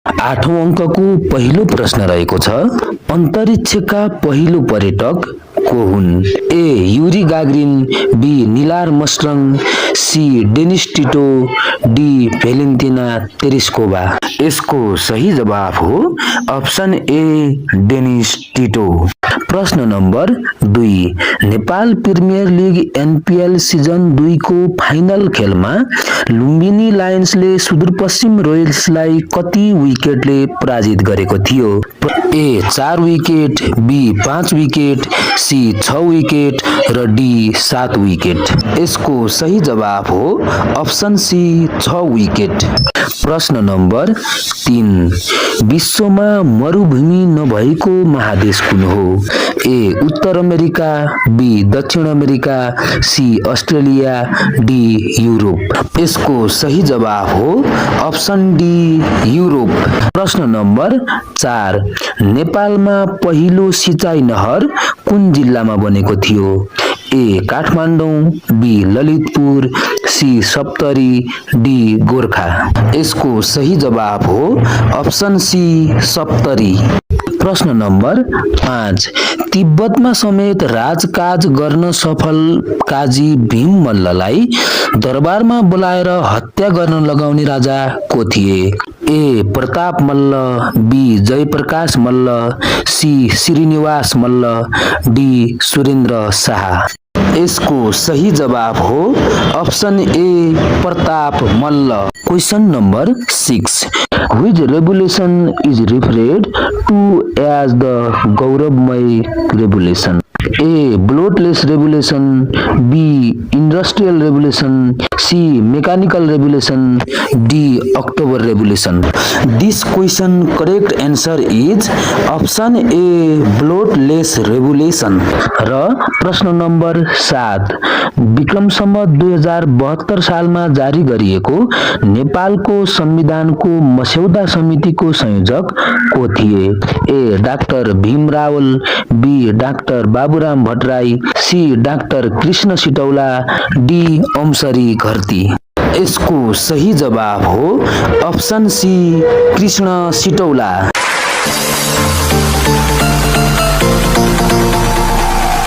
आठौं अङ्कको पहिलो प्रश्न रहेको छ, अन्तरिक्षका पहिलो पर्यटक को हुन्? A Yuri Gagarin, B Neil Armstrong, C Dennis Tito, D Valentina Tereshkova. यसको सही जवाफ हो अप्सन ए डेनिस टिटो। प्रश्न number 2, Nepal premier league NPL season 2 को फाइनल खेलमा लुम्बिनी लायन्सले सुदूरपश्चिम रोयल्सलाई कति विकेटले पराजित गरेको थियो? A 4 wicket, B 5 wicket, C 6 wicket र डी 7 विकेट। यसको सही जवाब हो अप्सन सी 6 विकेट। प्रश्न नम्बर 3, विश्वमा मरुभूमि नभएको महादेश कुन हो? ए उत्तर अमेरिका, बी दक्षिण America, C Australia, D Europe. यसको सही जवाब हो अप्सन डी युरोप। प्रश्न नम्बर 4, नेपालमा पहिलो सिँचाइ नहर कुन जिल्लामा बनेको थियो? A Kathmandu, B Lalitpur, C Saptari, D Gorkha. यसको सही जवाब हो अप्सन सी सप्तरी। प्रश्न नम्बर 5, तिब्बतमा समेत राजकाज गर्न सफल काजी भीम मल्ललाई दरबारमा बोलाएर हत्या गर्न लगाउने राजा को थिए? A Pratap Malla, B Jayaprakash Malla, C Shrinivas Malla, D Surendra Shah. यसको सही जवाब हो option A Pratap Malla. Question number 6, which revolution is referred to as the गौरवमय revolution? A. Bloodless revolution, B. Industrial revolution, C. Mechanical revolution, D. October revolution. This question correct answer is option A. Bloodless revolution. र प्रश्न number 7, Vikram Samvat 2072 सालमा जारी गरिएको नेपालको संविधानको मस्यौदा समितिको संयोजक को थिए? A doctor Bhim Rawal, B doctor Baburam Bhattarai, C doctor Krishna Sitaula, D Omsari Gharti. यसको सही जवाब हो अप्सन सी कृष्ण सिटौला।